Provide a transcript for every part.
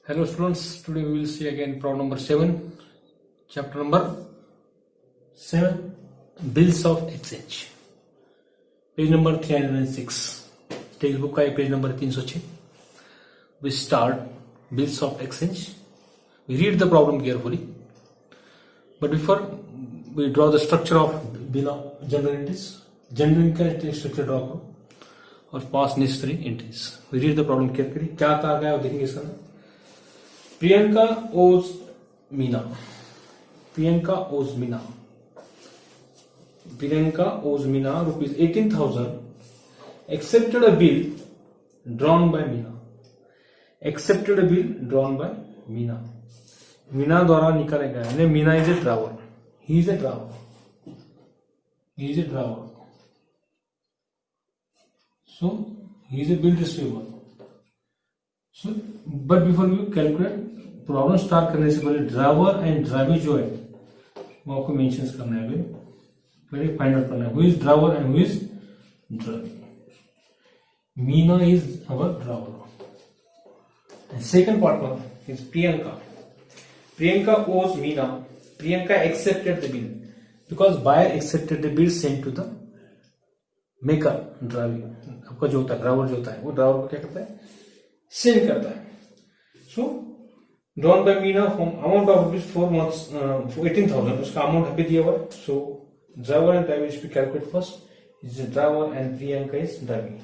Hello students, today we will see again problem number 7, chapter number 7, bills of exchange, page number 306, textbook का page number 306. We start bills of exchange. We read the problem carefully, but before we draw the structure of bill of general entries, general का structure draw करो और pass necessary entries. We read the problem carefully. क्या कहा गया है देखेंगे इसका. Priyanka owes Meena. Priyanka owes Meena. Priyanka owes Meena rupees 18,000. Accepted a bill drawn by Meena. Accepted a bill drawn by Meena. Meena द्वारा निकाला गया है. Meena is a drawer. He is a drawer. He is a drawer. So he is a bill receiver. So, but before you calculate, problem start करने से पहले driver and driving जो है वो आपको मेंशन करना है. पहले फाइंड आउट करना है who is drawer and who is drawee. Meena is our drawer. Second partner is Priyanka. Priyanka owes Meena. Priyanka accepted the bill because buyer accepted the bill sent to the maker. Drawee आपका जो होता है ड्राइवर जो होता है वो ड्राइवर को क्या करता है सेंड करता है. सो drawn by Meena from amount of rupees 4 months 18,000 उसका amount अभी दिया हुआ है. So driver and driver should be calculated first. Is the driver and Priyanka is driving.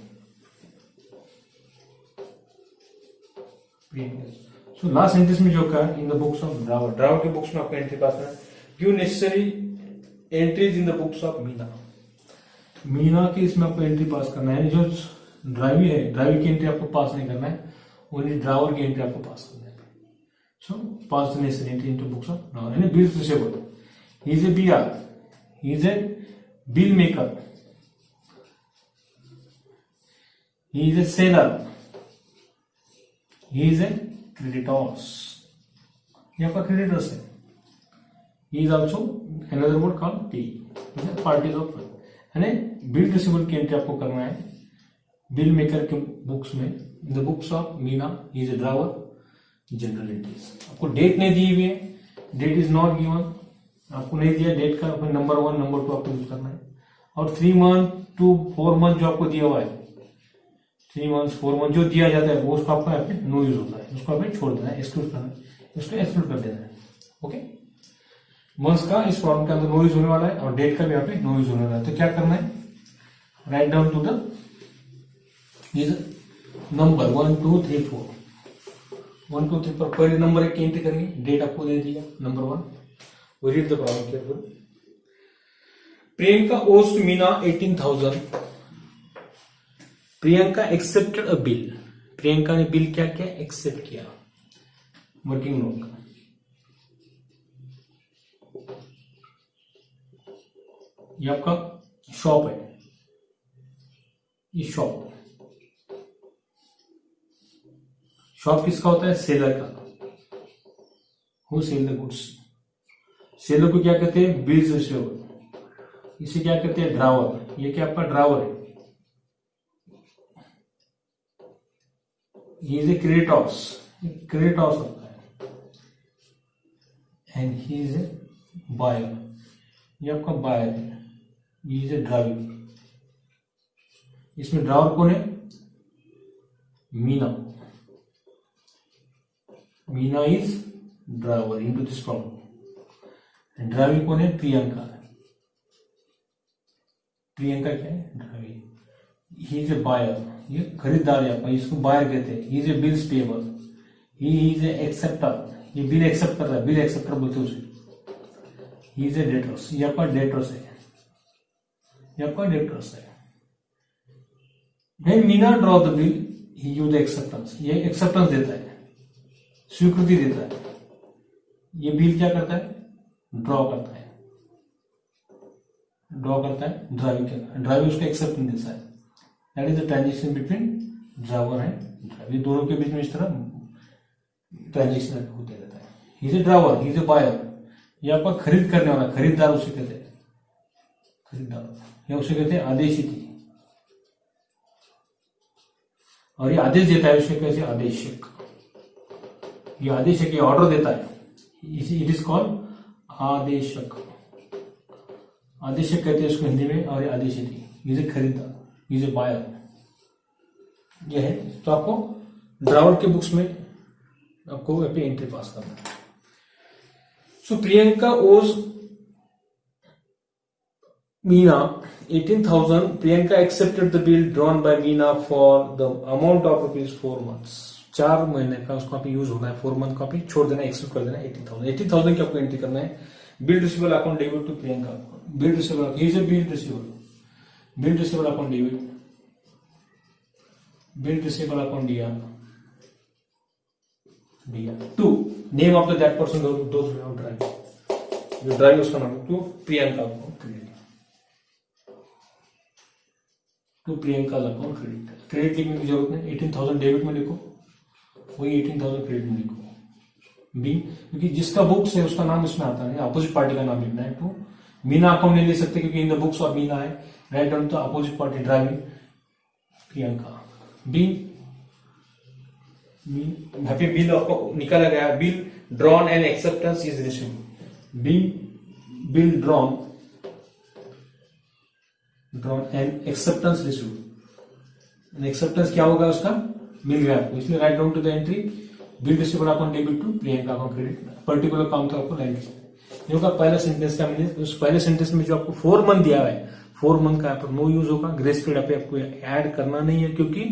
So last sentence में जो कहा in the books of driver. driver के books में आपको entry पास करना है. Give necessary entries in the books of Meena. Meena के इसमें आपको एंट्री पास करना है. जो ड्राइवी है ड्राइवी की एंट्री आपको पास नहीं करना है, ओनली ड्राइवर की एंट्री आपको पास करना है. So pass the necessary entry into books of now. Any bills receivable. He is a BR. He is a bill maker. He is a seller. He is a creditors. ये आपका creditors है. He is also another word called P. He is a parties of. यानी bill receivable की entry आपको करना है bill maker के books में. In the books of Meena, he is a driver. General entries. आपको डेट नहीं दी हुई है, डेट इज नॉट गिवन. आपको नहीं दिया डेट का नंबर 1 नंबर 2 आपको यूज करना है. और 3 मंथ टू 4 मंथ जो आपको दिया हुआ है 3 मंथ 4 मंथ जो दिया जाता है वो उसको आपको यहाँ पे नो यूज होता है. उसको आपने छोड़ देना है, एक्सक्लूड करना है, उसको एक्सक्लूड कर देना है. ओके. मंथ्स का इस प्रॉब्लम के अंदर नो यूज होने वाला है और डेट का भी यहाँ पे नो यूज होने वाला है. तो क्या करना है, write down to the number 1 2 3 4 1 2 3 पर पहले नंबर एक एंट्री करेंगे. डेट आपको दे दिया number 1. We read the problem carefully. Priyanka owes to Meena 18,000. Priyanka accepted a bill. Priyanka ने बिल क्या किया, एक्सेप्ट किया. वर्किंग नोट का ये आपका शॉप है. ये शॉप किसका होता है, सेलर का. Who sell the goods. Seller को क्या कहते हैं, बिल्स रिसीवेबल. इसे क्या कहते हैं, ड्रावर. ये क्या आपका ड्रावर है. He is a creditors. Creditors होता है. And he is a buyer. ये आपका बायर है. He is a drawer. इसमें ड्रावर कौन है, Meena. Meena is drawer into this problem. Drawee कौन है, प्रियंका. प्रियंका क्या है, driving. He is a buyer. ये खरीदार है आपका, इसको बायर कहते हैं. ही is A bills payable. He is A acceptor. ये बिल एक्सेप्ट कर रहा है, बिल एक्सेप्टर बोलते हैं उसे. ही इज ए डेटर्स. ये आपका डेटर्स है. ये आपका डेटर्स है. When Meena draw the bill he use acceptance. ये एक्सेप्टेंस देता है, स्वीकृति देता है. ये बिल क्या करता है, ड्रॉ करता है. ड्रॉ करता है ड्राइव के. ड्राइव उसको एक्सेप्टेंस देता है. That is the transaction between driver and drive. ये दोनों के बीच में इस तरह ट्रांजेक्शन होते रहता है. He is a driver, he is a buyer. ये आपका खरीद करने वाला, खरीदार उसे कहते हैं. खरीदार या उसे कहते हैं आदेशित. और ये आदेश देता है उसे कैसे, आदेशक. ये आदेशक ये ऑर्डर देता है, इट इज कॉल्ड आदेशक। आदेशक कहते हैं इसको हिंदी में, और ये आदेशक इज ए खरीदार, इज ए बायर। ये है, तो आपको ड्रावर के बुक्स में आपको यहाँ पे एंट्री पास करना है। सो Priyanka owes Meena 18,000. Priyanka accepted the bill drawn by Meena for the amount of rupees 4 months. 4 महीने का उसको आप यूज होना है, 4 मंथ का भी छोड़ देना, एक्सेप्ट कर देना 18,000। 18,000 की आपको एंट्री करना है। Bill receivable account debit to Priyanka, bill receivable, he is a bill receivable, bill receivable account debit, bill receivable account दिया to name of that person those drive, जो ड्राइव उसका नाम to Priyanka credit, to Priyanka account credit. Credit लिखने की जरूरत नहीं, 18,000 debit में लिखो, वही 18,000 क्रेडिट में लिखो। बी, क्योंकि जिसका बुक्स है उसका नाम इसमें आता है, अपोजिट पार्टी का नाम लिखना है। टू मीना अकाउंट नहीं ले सकते क्योंकि in the books of Meena है, write down the opposite party driving Priyanka. B, यहाँ पे बिल आपको निकाला गया, bill drawn and acceptance is received. B, bill drawn and acceptance received. Acceptance क्या होगा उसका, मिल गया आपको, इसलिए write down to the entry bill receivable account debit to Priyanka account credit. Particular काम तो आपको लाइन जो का पहला सेंटेंस का मीनिंग, उस पहले सेंटेंस में जो आपको 4 मंथ दिया है, 4 मंथ का यहाँ पर नो यूज होगा। ग्रेस पीरियड पे आपको ऐड करना नहीं है क्योंकि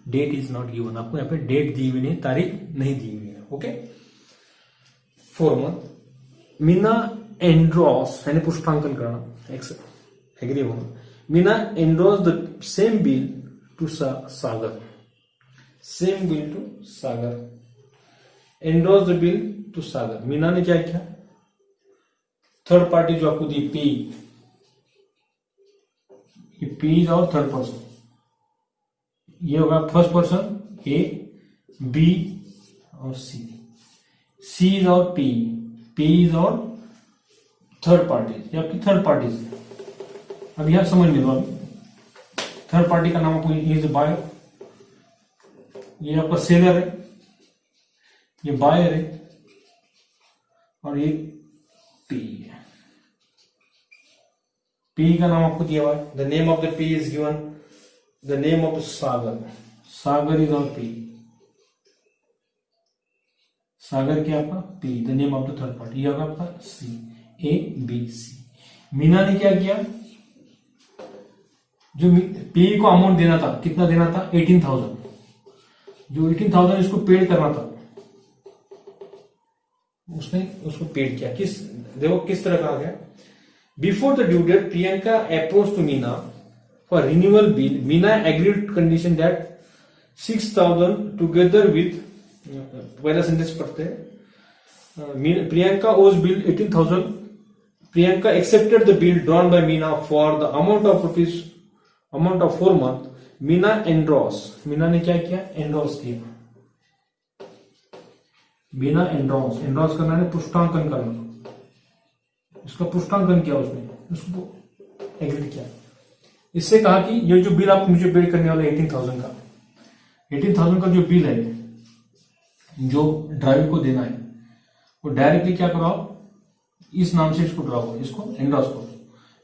डेट इज नॉट गिवन, आपको यहाँ पे डेट दी हुई नहीं, तारीख नहीं दी हुई है। Okay, 4 month. मीना एंड्रॉस यानी पुष्पांकन करना, एग्री होना। Meena endorse the same bill to Sagar, same bill to Sagar, endorse the bill to Sagar. Meena ने क्या किया, थर्ड पार्टी जो आपको दी पी, ये P is our third person, ये होगा फर्स्ट पर्सन ए, बी और C, C is our P, P is our third party, ये आपकी थर्ड पार्टी है। अब यह समझ लो, अभी थर्ड पार्टी का नाम आपको इज बायर, ये आपका सेलर है, ये बायर है, और ये पी है। पी का नाम आपको दिया हुआ है, the name of the P is given, the name of Sagar, Sagar is our P, सागर क्या आपका P, the name of the third party, ये होगा आपका सी, ए बी सी। मीना ने क्या किया, जो पी को अमाउंट देना था, कितना देना था 18,000, जो 18,000 इसको पेड करना था, उसने उसको पेड किया। किस, देखो किस तरह का आ गया, before the due date Priyanka approach to Meena for renewal bill, Meena agreed condition that 6,000 together with, पहला सेंटेंस पढ़ते हैं, Priyanka owes bill 18,000, Priyanka accepted the bill drawn by Meena for the amount of rupees, amount of 4 month. Meena endorse, Meena ने क्या किया, endorse किया, Meena endorse, endorse करना है पुष्टांकन करना, इसका पुष्टांकन किया उसने, उसको एग्री किया। इससे कहा कि ये जो बिल आप मुझे पेड करने वाले 18,000 का, 18,000 का जो बिल है जो ड्राइवर को देना है, वो डायरेक्टली क्या कराओ, इस नाम से इसको ड्रॉ करो, इसको एंड्रॉस करो,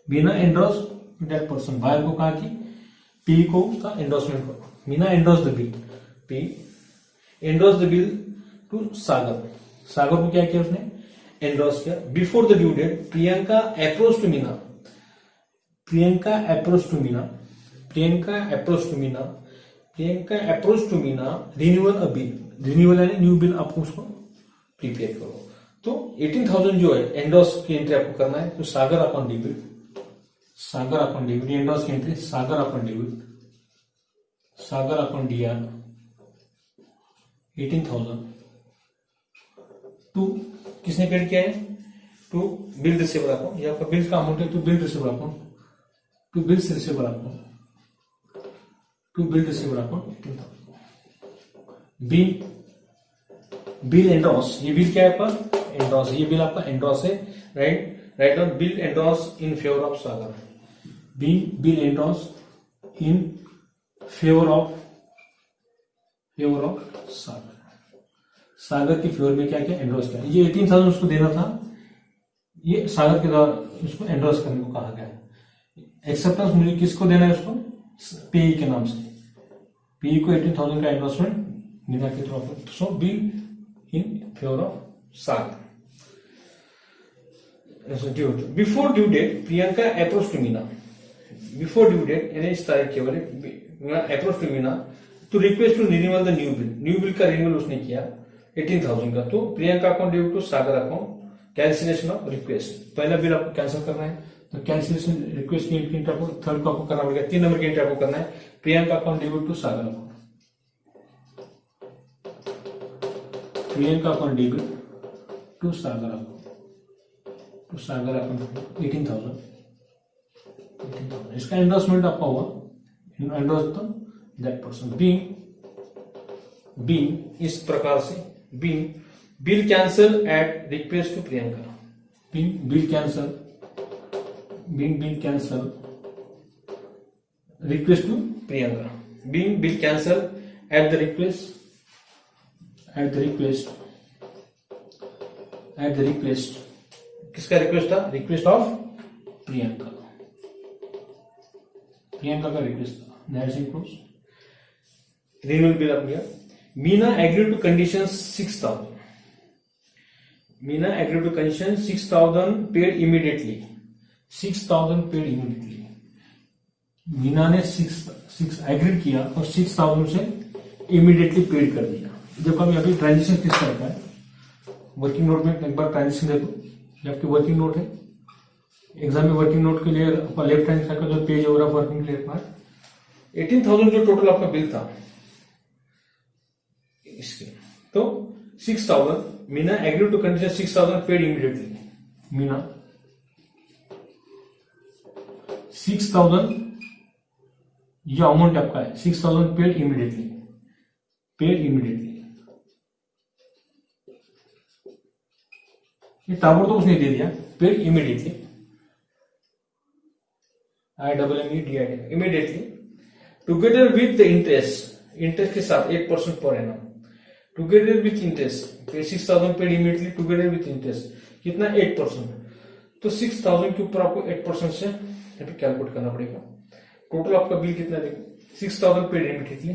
बिना एंड्रॉस दैट पर्सन, बायर को कहा कि पी को उसका एंडोर्समेंट करो। Meena endorse the bill, P endorse the bill to Sagar, Sagar को क्या किया उसने, एंडोर्स किया। Before the due date Priyanka approach to Meena, Priyanka approach to Meena, Priyanka approach to Meena, Priyanka approach to Meena renewal a bill, renewal यानी न्यू बिल आपको उसको प्रिपेयर करो। तो 18,000 जो है एंडोर्स की एंट्री आपको करना है, तो Sagar upon debit, Sagar upon debit, endorse की entry Sagar upon debit, Sagar upon DR 18,000 to, किसने पेड किया है, टू बिल रिसीवर अकाउंट, ये आपका बिल का अमाउंट है, to bill receiver account, to bill receiver account, to bill receiver account 18,000। Bill, bill endorse, ये bill क्या है आपका, एंडोर्स, ये बिल आपका एंडोर्स है, right, right on bill endorse in favour of Sagar, bill endorse in favour of Sagar, Sagar के favour में क्या किया, एंडोर्स किया। ये 18,000 उसको देना था, ये सागर के द्वारा उसको एंडोर्स करने को कहा गया है। एक्सेप्टेंस मुझे किसको देना है, उसको पीई के नाम से, पीई को 18,000 का एंडोर्समेंट मीना के through, so be in favour of Sagar. Before due date Priyanka approach to Meena, before due date यानी इस तारीख के वाले approach to Meena to request to renewal the new bill, new bill का रिन्यूअल उसने किया 18,000 का। तो Priyanka account due to Sagar account, cancellation of request, पहला बिल आपको कैंसिल करना है तो कैंसिलेशन रिक्वेस्ट की एंट्री आपको थर्ड को आपको करना पड़ेगा, 3 नंबर की एंट्री आपको करना है, Priyanka account due to Sagar account, Priyanka account due to Sagar account, तो सागर अकाउंट 18,000, इसका एंडोर्समेंट आपका हुआ, एंडोर्स दैट पर्सन, बीइंग इस प्रकार से, being bill cancel at request to Priyanka, bill cancel, being bill cancel request to Priyanka, being bill cancel at the request, किसका request था, request of Priyanka, Priyanka का रिक्वेस्ट था, दैट्स इंक्लूड्स रिन्यूअल बिल आप गया। Meena agree to condition 6,000, Meena agree to condition 6,000 paid immediately, 6,000 paid immediately, Meena ने 6 agree किया और 6,000 से इमीडिएटली पेड कर दिया। जब हम यहाँ पे ट्रांजेक्शन किस तरह का है, वर्किंग नोट में एक बार ट्रांजेक्शन देखो, ये आपकी वर्किंग नोट है, एग्जाम में वर्किंग नोट के लिए आपका लेफ्ट हैंड साइड का जो पेज हो रहा है वर्किंग लेफ्ट में 18,000 जो टोटल आपका बिल था इसके, तो 6,000 Meena agree to condition 6,000 paid immediately, Meena 6,000 जो अमाउंट आपका है 6,000 पेड इमीडिएटली, ये ताबड़तोड़ उसने दे दिया, paid immediately, IMMEDID immediately, together with the interest, interest के साथ 8% per annum, together with interest, 6,000 paid immediately together with interest कितना 8%, तो 6,000 के ऊपर आपको 8% से कैलकुलेट करना पड़ेगा। टोटल आपका बिल कितना देखो 6,000 पेड इमीडिएटली,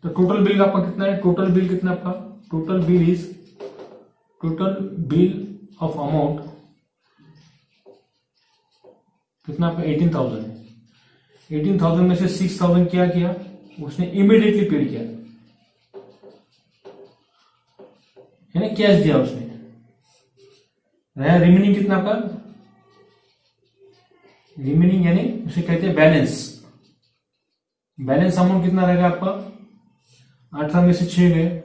तो टोटल बिल आपका कितना है, टोटल बिल कितना आपका, total bill is, total bill of amount कितना आपका 18,000 है, 18,000 में से 6,000 क्या किया उसने इमीडिएटली पेड किया, यानी कैश दिया उसने, रिमेनिंग कितना आपका, रिमेनिंग यानी उसे कहते हैं बैलेंस, बैलेंस अमाउंट कितना रहेगा आपका, 18 में से 6 गए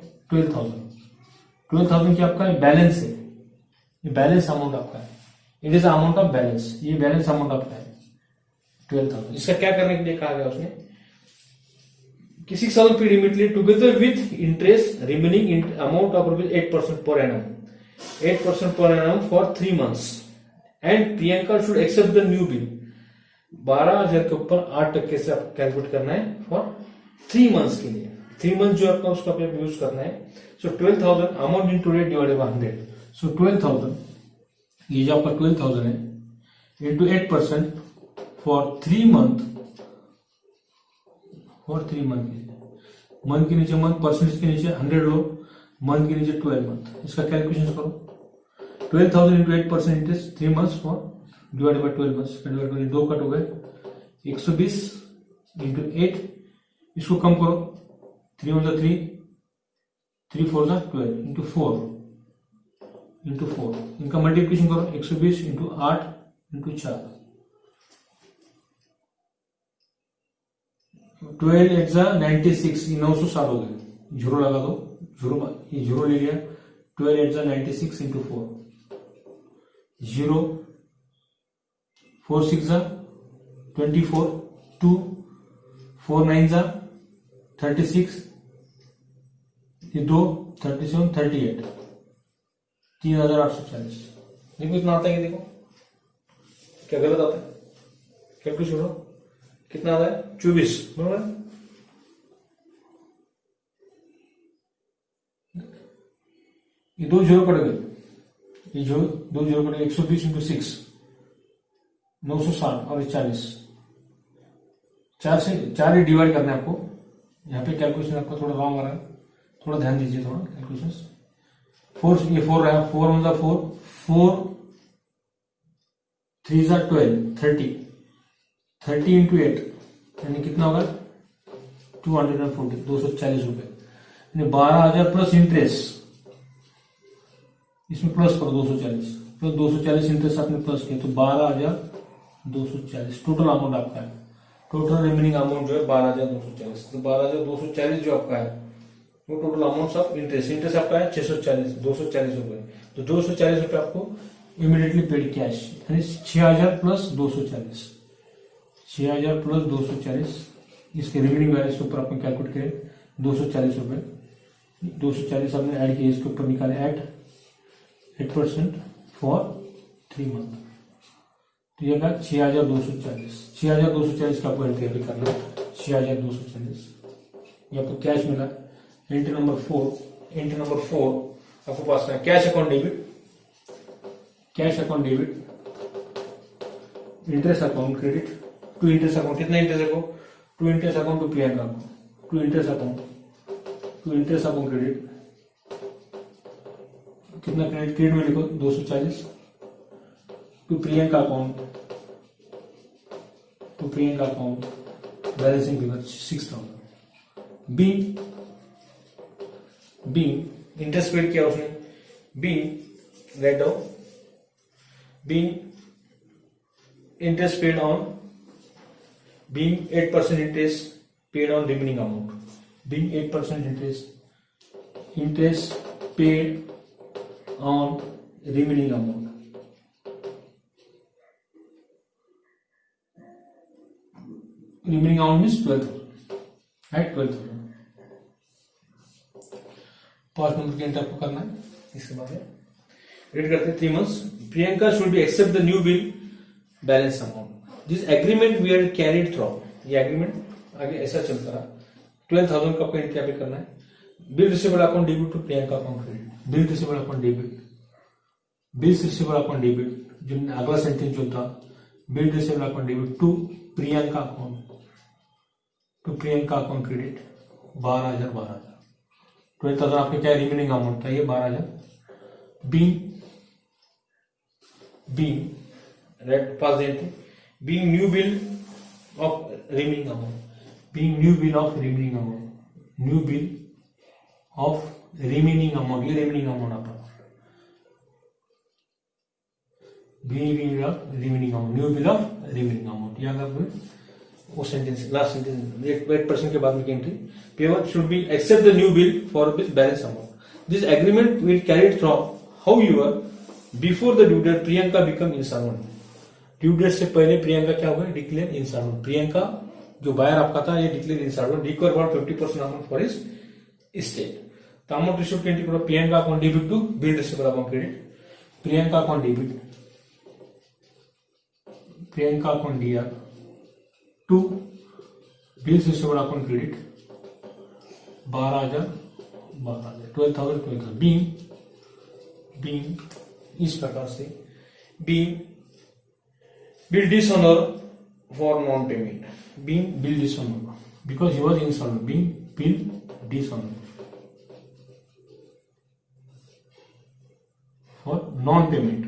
12,000 की आपका बैलेंस है, ये बैलेंस अमाउंट आपका है, it is amount of balance, ये बैलेंस अमाउंट आपका है 12,000। इसका क्या करने के लिए कहा गया उसने कि 6,000 paid immediately together with interest remaining amount of rupees 8% per annum, 8% per annum for 3 months and Priyanka should accept the new bill, 12,000 के ऊपर 8% से आप कैलकुलेट करना है फॉर 3 months के लिए, 3 months जो आपका उसका यूज करना है। सो 12,000 amount into rate divided by 100, सो 12,000 ये जो आपका 12,000 है into 8% for 3 month, for 3 month के लिए, मंथ के नीचे मंथ, परसेंटेज के नीचे 100 लो, मंथ के नीचे 12 month, इसका कैलकुलेशन करो, 12,000 into 8% interest 3 months for divided by 12 months, divide करो, 2 कट हो गए 120 इंटू 8, इसको कम करो, 3 1 3, 3 4 12 इंटू 4 इंटू 4, इनका मल्टीप्लिकेशन करो 120 इंटू 8 इंटू 4, 12 8 96, 960 हो गए, जीरो लगा दो, ये जीरो ले लिया, 12 8 96 इंटू 4, 0 4 6 24, 2 4 9 36, ये 2 37 38, 3,840, देखो इतना आता है, देखो क्या गलत आता है, कैलकुलेशन करो कितना आता है 24, बराबर ये 2 जीरो कट गए, ये जो 2 जीरो कट गए, 120 इंटू 6 960 और 40, 4 से 4 ही डिवाइड करना है आपको। यहाँ पे कैलकुलेशन आपका थोड़ा रॉन्ग आ रहा है, थोड़ा ध्यान दीजिए, थोड़ा कैलकुलेशन। 4 ये 4 रहा, 4 1 जा 4, 4 3 जा 12, 30 इंटू 8 यानी कितना होगा 240, 240 रुपए, यानी 12,000 प्लस इंटरेस्ट, इसमें प्लस करो 240 प्लस 240 इंटरेस्ट आपने प्लस किया तो 12,240 टोटल अमाउंट आपका है। टोटल रिमेनिंग अमाउंट जो है 12,240, तो 12,240 जो आपका है वो टोटल अमाउंट ऑफ इंटरेस्ट आपका है 240 रुपए। तो 240 रुपए आपको इमीडिएटली पेड कैश, यानी 6,000 प्लस 240, 6,000 प्लस 240, इसके रिमेनिंग बैलेंस के ऊपर आपने कैलकुलेट करें 240 रुपए, 240 आपने ऐड किए, इसके ऊपर निकाले 8% फॉर 3 मंथ, तो ये 6,240, 6,240 का आपको एंट्री अभी करना है, 6,240 ये आपको कैश मिला। एंट्री नंबर 4 आपको पास करना है cash account debit, interest account credit, to interest account, कितना इंटरेस्ट है, to interest account to Priyanka, to interest account credit, कितना क्रेडिट में लिखो 240, to Priyanka account balancing figure 6,000। By interest paid किया उसने, by write down, by interest paid on, being 8% interest paid on remaining amount, being 8% interest paid on remaining amount, remaining amount means 12,000, right, 12,000। पांच number की entry आपको करना है। इसके बाद read करते हैं 3 months, Priyanka should be accept the new bill balance amount, this agreement we are carried through, ये एग्रीमेंट आगे ऐसा चलता रहा। 12,000 का आपको एंट्री अभी करना है। Bill receivable account debit to Priyanka account credit, bill receivable account debit, जो अगला सेंटेंस जो था, bill receivable account debit to Priyanka account credit 12,000, 12,000 आपके क्या रिमेनिंग अमाउंट था, ये 12,000। बी रेड पास देते, being new bill of remaining amount, new bill of remaining amount, ये remaining amount आपका, new bill of remaining amount, ये अगर वो सेंटेंस लास्ट सेंटेंस 8% के बाद में entry, payer should be accept the new bill for this balance amount, this agreement will carried through however before the due date Priyanka become insolvent, due date से पहले प्रियंका क्या होगा, डिक्लेयर इंसॉल्वेंट, प्रियंका जो buyer आपका था ये declare insolvent, recover about 50% amount for his estate. The amount received entry करो Priyanka account debit to bill receivable account credit, Priyanka account DR to bill receivable account credit 12,000, 12,000 being इस प्रकार से being bill dishonor for non-payment, being bill dishonor because he was insolvent, being bill dishonor for non-payment,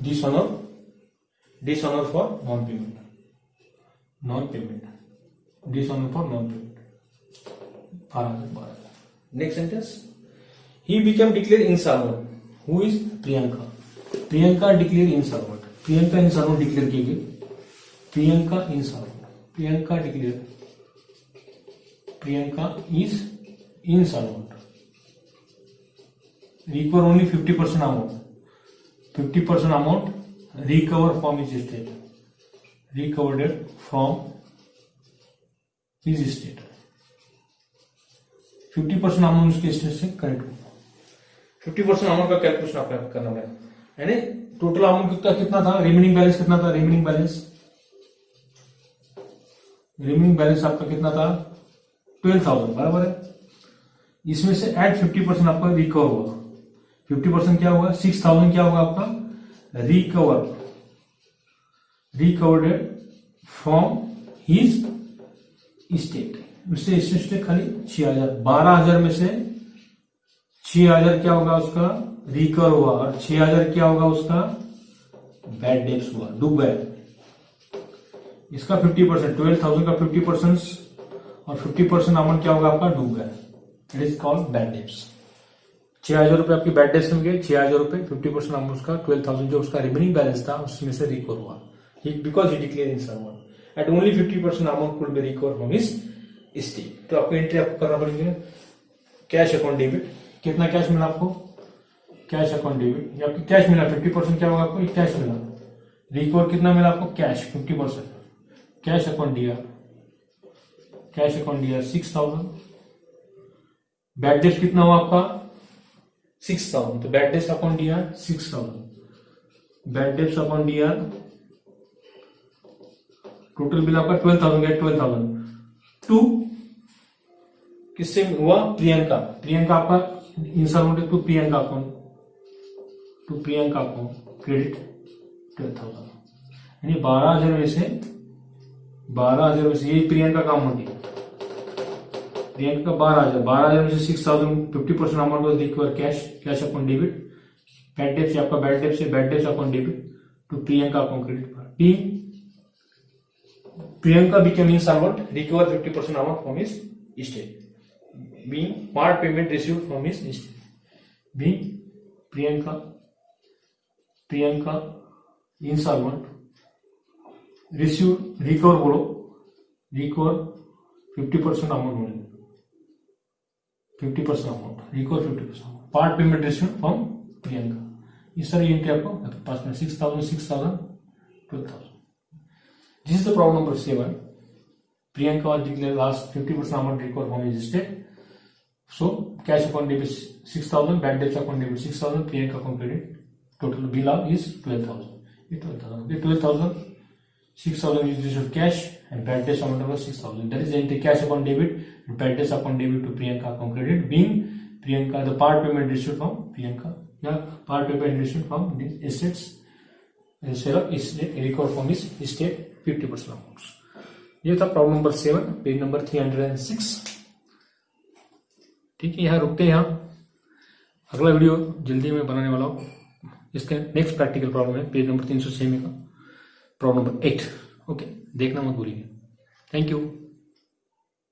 dishonor for non-payment, dishonor for non-payment, 12,000। Next sentence, he became declared insolvent, who is Priyanka declare insolvent, Priyanka insolvent declare की गई, Priyanka is insolvent, recover only 50% amount recover from his state, recovered from his state, 50% amount उसके state से correct होगा, 50% amount का calculation आपको करना पड़ेगा, यानी टोटल अमाउंट कितना था, रिमेनिंग बैलेंस कितना था, रिमेनिंग बैलेंस आपका कितना था 12,000, बराबर है। इसमें से एट 50% आपका रिकवर होगा। 50% क्या होगा, 6000 क्या होगा आपका रिकवर्ड फ्रॉम हिज स्टेट। उससे स्टेट खाली 6000, 12000 में से 6000 क्या होगा उसका रिकवर हुआ, और 6000 क्या होगा उसका बैड डेब्स हुआ, डूब गया। इसका 50%, 12,000 का 50% और 50% अमाउंट क्या होगा आपका डूब गया। It is called bad debts. 6000 रुपए आपकी बैड डेब्स में गए, 6000 रुपए 50% अमाउंट उसका 12,000 जो उसका रिमेनिंग बैलेंस था उसमें से रिकवर हुआ, because he declare in server at only 50% amount could be recover from his state. तो आपको एंट्री आपको करना पड़ेगा कैश अकाउंट डेबिट। कितना कैश मिला आपको, कैश अकाउंट डेबिट, आपकी कैश मिला 50% क्या होगा आपको कैश मिला। रिकवर कितना मिला आपको कैश 50%, कैश अकाउंट दिया 6000। बैड डेब्स कितना हुआ आपका 6000, तो बैड डेब्स अकाउंट दिया 6000, बैड डेब्स अकाउंट दिया, टोटल बिल आपका 12,000 गया। 12,000 टू किससे हुआ, प्रियंका आपका instalment to Priyanka account, credit 12,000, यानी 12,000 में से ये प्रियंका का अमाउंट है, प्रियंका का 12,000 में से 6,000 50% amount was require cash account debit. Bad debts आपका bad debts account debit to Priyanka account credit. Priyanka became insolvent, recover 50% amount from his estate. Being part payment received from his estate. Being Priyanka insolvent, received recover 50% amount only. 50% amount, recover 50%. Part payment received from Priyanka. इस तरह entry आपको पास में 6,000, 12,000. This is the problem number 7. Priyanka was declared last 50% amount recovered from his estate. So cash account debit 6,000, bad debts account debit 6,000, Priyanka account credit. Total bill out is 12,000. 12,000. 6,000 is received cash and bad debts amount was 6,000. That is the entry cash account debit and bad debts account debit to Priyanka account credit. Being Priyanka, the part payment received from Priyanka. Part payment received from these assets. Setup is recovered from his estate 50% amount. ये था problem number 7, page number 306। ठीक है, यहाँ रुकते हैं। यहाँ अगला video जल्दी में बनाने वाला हूँ। इसका नेक्स्ट प्रैक्टिकल प्रॉब्लम है पेज नंबर 306 में का प्रॉब्लम नंबर 8। ओके, देखना मत भूलिए। Thank you.